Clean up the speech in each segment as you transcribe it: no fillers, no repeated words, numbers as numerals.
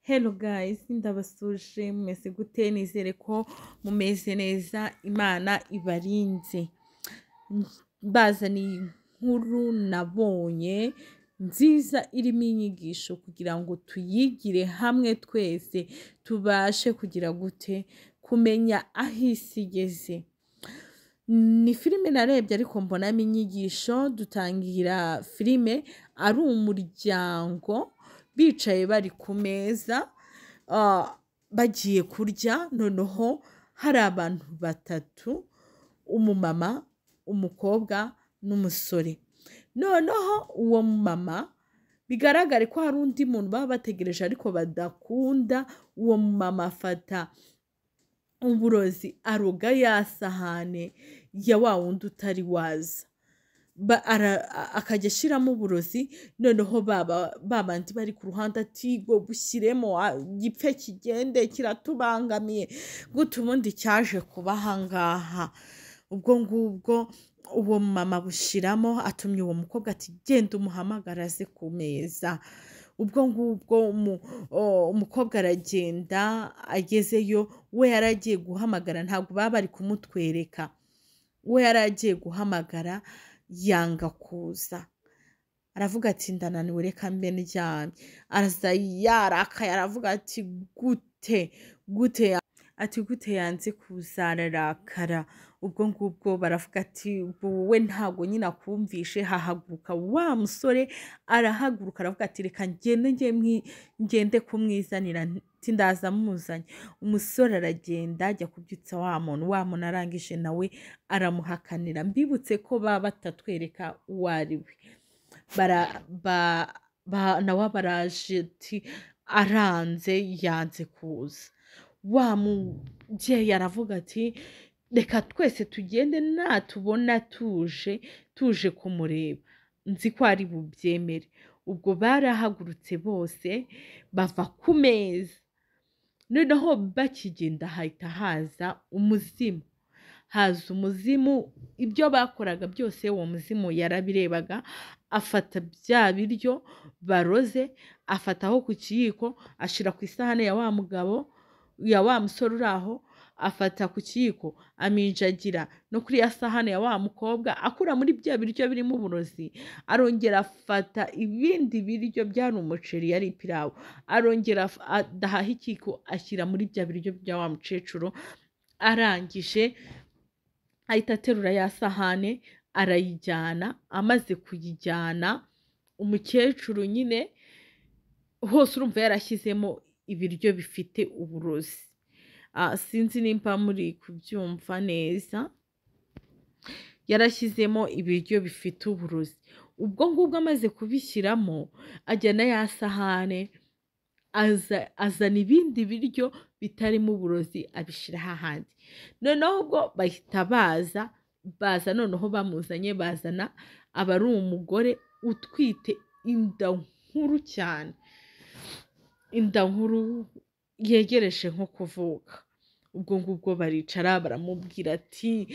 Hello guys, ndabasuje mumeze gute? Nizere ko mumeze neza, Imana ibarinze. Bazaniye inkuru nabonye nziza irimo inyigisho kugira ngo tuyigire hamwe twese tubashe kugira gute kumenya aho isi igeze. Ni filime narebye ariko mbonamo inyigisho. Dutangira filime ari umuryango bicaye bari ku meza bagiye kurya, noneho hari abantu batatu: umumama, umukobwa n'umusore. Noneho uwo mumama bigaragare ko hari undi muntu baba bategereje ariko badakunda. Uwo mumama afata uburozi aroga ya sahane ya wa wundi utari waza, akajya ashyiramo uburozi. Noneho babandi bari ku ruhande ati ngo bushyiremo gipfe kigende kiratubangamiye gute, ubundi cyaje kuba ahangaha. Ubwo ngubwo uwo mama bushyiramo, atumye uwo mukobwa ati genda umuhamagara aze ku meza. Ubwo ngubwo umukobwa aragenda, agezeyo we yaragiye guhamagara, ntabwo baba bari kumutwereka. We yaragiye guhamagara yanga kuza, aravuga ati ndananiwe reka mbe ndyamye. araza yarakaye aravuga ati gute yanze kuza, ararakara. Ubwo ngubwo baravuga ati wowe ntago nyine akumvishe. Hahaguruka wa musore, arahaguruka aravuga ati reka ngende kumwizanira, ati ndaza muzanye. Umusore aragenda ajya kubyutsa wa muntu arangije nawe aramuhakanira. Mbibutse ko baba batatwereka uwo ari we. Nawe baraje ati aranze, yanze kuza. Wa mubyeyi aravuga ati reka twese tugende, natubona tuje kumureba nzi ko ari bubyemere. Ubwo barahagurutse bose bava ku meza. Noneho bakigenda hahita haza umuzimu. Ibyo bakoraga byose uwo muzimu yarabirebaga. Afata bya biryo baroze, afataho ku kiyiko, ashyira ku isahane ya wa mugabo, ya wa musore uri aho, afata ku kiyiko aminjagira no kuri ya sahane ya wa mukobwa, akura muri bya biryo birimo uburozi. Arongera afata ibindi biryo, byari umuceri, yari ipirawu, arongera adahaha ikiko ashyira muri bya biryo bya wa mukecuru. Arangije ahita aterura ya sahane arayijyana. Amaze kuyijyana, umukecuru nyine hose urumva yarashyizemo ibiryo bifite uburozi. Sinzi nimba muri kubyumva neza. Yarashyizemo ibiryo bifite uburozi. Ubwo ngubwo amaze kubishyiramo, ajyana ya sahane, azana ibindi biryo bitarimo uburozi abishyira hahandi. Noneho ubwo bahita baza noneho bamuzanye, bazana aba ari umugore utwite inda nkuru cyane, inda nkuru yegereje nko kuvuka. Ubwo ngubwo baricara baramubwira ati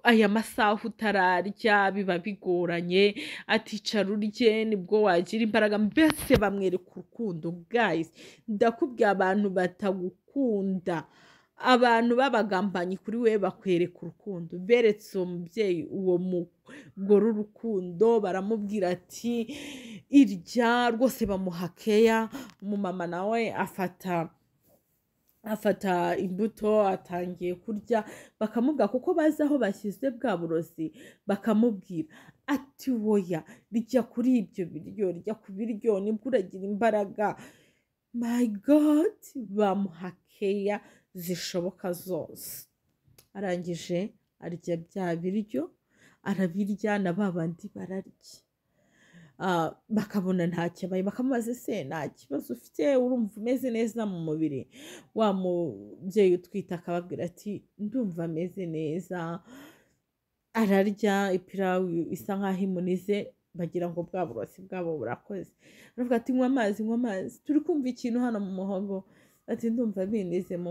aya masaha utararya biba bigoranye, aticara urye nibwo wagira imbaraga. Mbese bamwereka urukundo. Guys, ndakubwiye abantu batagukunda, abantu b'abagambanyi kuri we bakwereka urukundo. Beretse uwo mubyeyi, uwo mugore urukundo, baramubwira ati irya rwose, bamuha keya. Umumama nawe afata imbuto atangiye kurya. Bakamubwira kuko bazi aho bashyize bwa burozi, bakamubwira ati woya rya kuri ibyo biryo, rya ku biryo nibwo uragira imbaraga. My God, bamuha keya zishoboka zose. Arangije arya bya biryo, arabirya, na babandi bararya. Bakabona nta cyabaye, bakamubaza se nta kibazo ufite, urumva umeze neza mu mubiri? Wa mubyeyi utwite akababwira ati ndumva ameze neza. Ararya ipirawu isa nkaho imunize, bagira ngo bwa burozi bwabo burakoze. Aravuga ati nywa amazi, turi kumva ikintu hano mu muhogo. Ati ndumva binize mu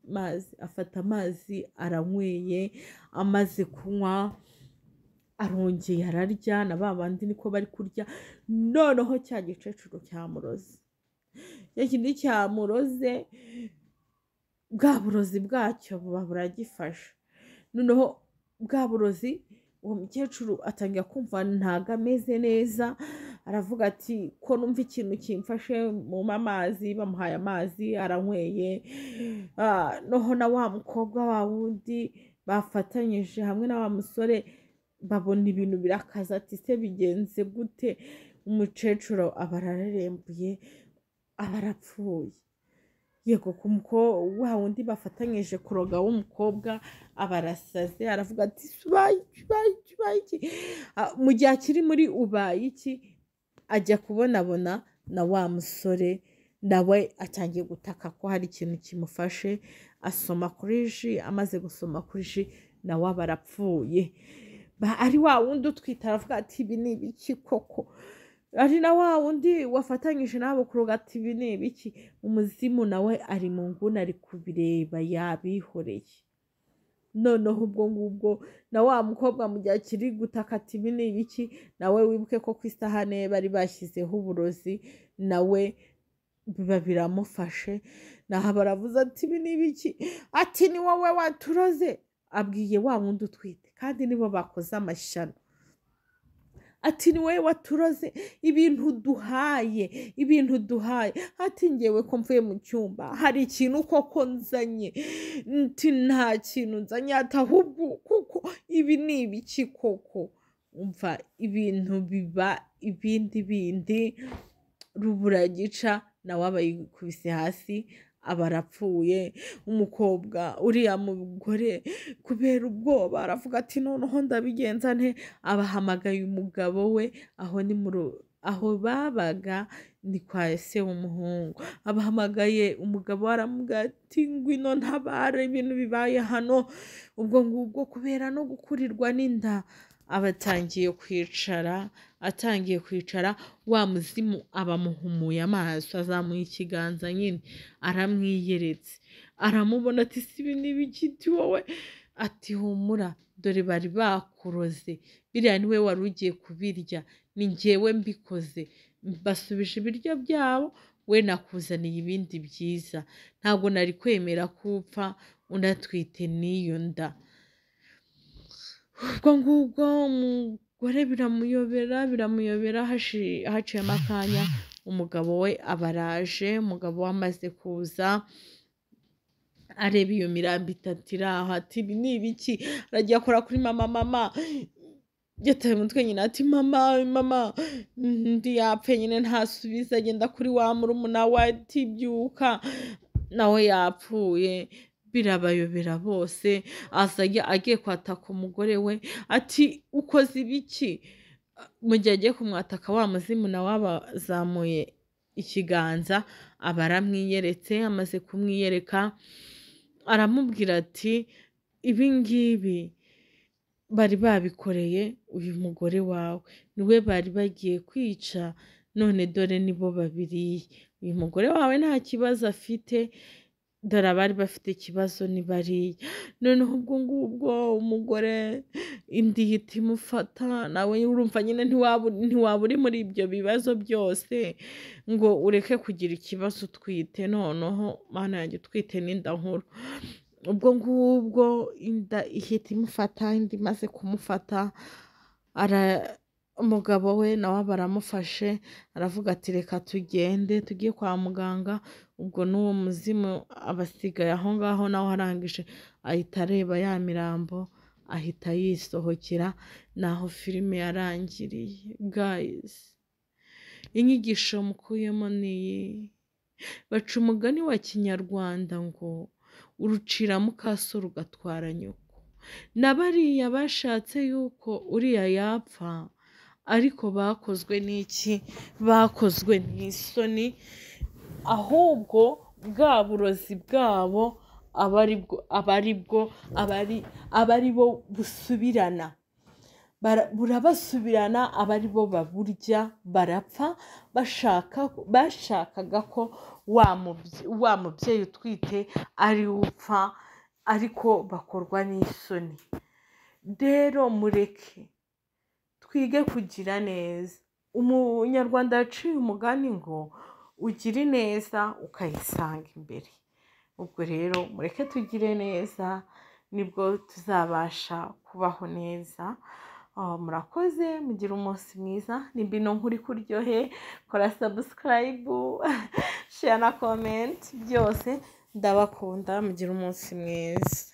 mazi. Afata amazi aranyweye. Amaze kunywa arongeye ararya, na babandi niko bari kurya. Noneho cya gicecuru cyamuroze cya kindi cyamuroze bwa burozi bwacyo buba buragifasha. Noneho bwa burozi uwo mukecuru atangira kumva ntago ameze neza, aravuga ati ko numva ikintu kimfashe mu amazi, bamuhaye amazi aranyweye. Noneho na wa mukobwa wa wundi bafatanyije hamwe na wa musore babona ibintu birakaza, ati se bigenze gute? Umukecuru aba ararembuye, aba arapfuye. Yego wa wundi bafatanyije kuroga w'umukobwa aba arasaze, aravuga ati ubaye iki? Mu gihe akiri muri ubaye iki, ajya kubonabona na wa musore nawe atangiye gutaka ko hari ikintu kimufashe, asoma kuri ji, amaze gusoma kuri ji nawe aba arapfuye. Ari wa wundi utwita aravuga ati ibi ni ibiki koko? Ari na wa wundi wafatanyije nabo kuroga ati ibi ni ibiki? Umuzimu nawe ari mu nguni ari kubireba yabihoreye. Noneho ubwo ngubwo na wa mukobwa mu gihe akiri gutaka ati ibi ni ibiki, nawe wibuke ko ku isahane bari bashyizeho uburozi, nawe biba biramufashe, naho baravuze ati ibi ni ibiki? Ati ni wowe waturoze. Abwiye wa wundi utwite, kandi nibo bakoze amashyano. Ati ni wowe waturoze, ibintu duhaye. Ati ngewe ko mvuye mu cyumba hari ikintu koko nzanye. Nti nta kintu nzanye, ati ahubwo kuko ibi ni ibiki koko? Umva ibintu biba ibindi rubura gica, nawe aba yikubise hasi aba arapfuye. Umukobwa uriya mugore kubera ubwoba aravuga ati noneho ndabigenza nte? Abahamagaye umugabo we, aho babaga ni kwa se w'umuhungu. Abahamagaye umugabo we, aramubwira ati ngwino ntabare, ibintu bibaye hano. Ubwo ngubwo kubera no gukurirwa n'inda aba atangiye kwicara, wa muzimu abamuhumuye amaso, azamuye ikiganza nyine aramwiyeretse, aramubona ati si ibi ni ibiki wowe? Ati humura, dore bari bakuroze, biriya niwe wari ugiye kubirya, ni njyewe mbikoze, basubije ibiryo byabo, we nakuzaniye ibindi byiza, ntabwo nari kwemera ko upfa unatwite n'iyo nda. Ubwo ngubwo umugore biramuyobera, haciyemo akanya umugabo we aba araje. Umugabo we amaze kuza areba iyo mirambo itatu iri aho, ati ibi ni ibiki? Aragiye akora kuri mama yataye umutwe nyine, ati mama ndi yapfe nyine ntasubiza, agenda kuri wa murumuna we ati byuka, nawe yapfuye. Birabayobera bose, agiye kwataka umugore we, ati ukoze ibiki? Mu gihe agiye kumwataka, wa muzimu nawe abazamuye ikiganza aba aramwiyeretse. Amaze kumwiyereka aramubwira ati ibi ngibi bari babikoreye uyu mugore wawe, niwe bari bagiye kwica, none dore nibo babiriye. Uyu mugore wawe nta kibazo afite, dore abari bafite ikibazo ni bariya. Noneho ubwo ngubwo umugore indi ihita imufata, nawe urumva nyine ntiwaba uri muri ibyo bibazo byose ngo ureke kugira ikibazo utwite. Noneho mana yanjye, utwite n'inda nkuru. Ubwo ngubwo inda ihita imufata, indi imaze kumufata, umugabo we nawe baramufashe, aravuga ati reka tugende tugiye kwa muganga. Ubwo n'uwo muzimu abasigaye aho ngaho, nawe arangije ahita areba ya mirambo, ahita yisohokera. Naho filime yarangiriye. Guys, inyigisho mukuyemo ni iyi: baca umugani wa kinyarwanda ngo urucira mukaso rugatwara nyoko. Na bariya bashatse yuko uriya yapfa, ariko bakozwe n'iki? Bakozwe n'isoni, ahubwo bwa burozi bwabo aba ari bo busubirana, burabasubirana, aba ari bo baburya, barapfa. Bashakaga ko wa mubyeyi utwite ari upfa, ariko bakorwa n'isoni. Rero mureke twige kugira neza. Umunyarwanda yaciye umugani ngo ugira ineza ukayisanga imbere. Ubwo rero mureke tugire neza, nibwo tuzabasha kubaho neza. Murakoze, mugire umunsi mwiza. Nimba ino nkuru ikuryohe, kora subscribe, share na comment, byose ndabakunda, mugire umunsi mwiza.